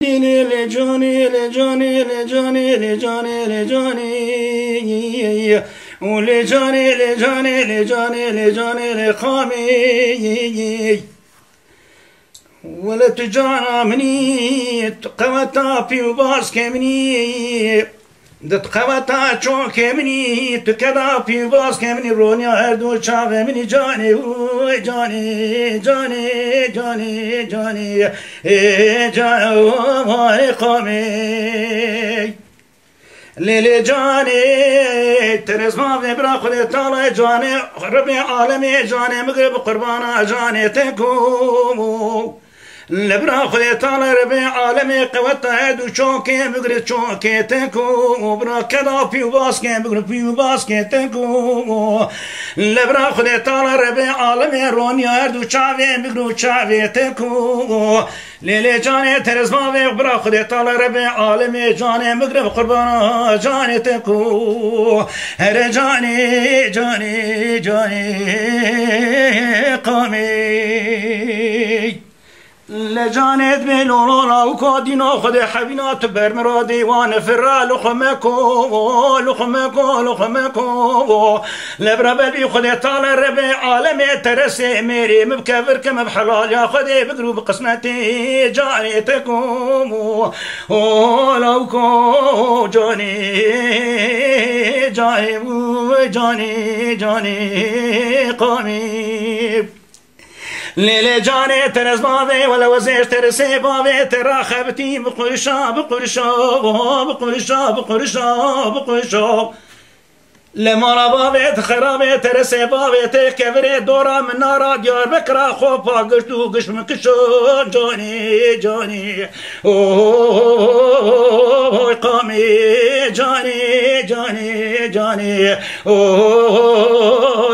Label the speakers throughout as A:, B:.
A: لجاني لجاني لجاني لجاني لجاني ولجاني لجاني لجاني لجاني لقامي ولا تجانا مني تقوتا في وباسك مني دتقوتا چوك مني تكدا في وباسك مني رونيا هردو شاف مني جاني جاني جاني جاني جاني جاني قامي ليلي جاني ترزما ببرا خذ طالع جاني ربي عالمي جاني مغرب قربانا جاني تكو لبرا خذ طالع ربي عالمي قوت عد وشوكي مغرب شوكي تكو برا كذا في باسكي مغرب في باسكي تكو لبرا خذ طالع ربي عالمي رونيا عد وشافي مغرب شافي تكو ليلي جاني ترزما ببرا خذ طالع ربي عالمي جاني مغرب قربانا جاني تكو هر جاني جاني جاني قامي لجانت بلولا وكادينا خد حبينات برمرا ديوان فرا لخمكو لخمكو لخمكو لبرا بلبي خد طال الربي عالمي ترسي ميري مبكفر كم بحلال يا خدي بقلوب قسمتي جاني تكو لوكو جاني جاني جاني جاني قامي ليلي جاني ترز بابي ولا وزير ترسي بابي ترى خبتي بقرشا بقرشا بقرشا بقرشا بقرشا لما بابي تخرابي ترسي بابي تكبري دورا من نارا ديار بكرا خوفا قشتو قش من كشو جاني جاني قامي جاني جاني جاني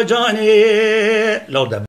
A: جاني لو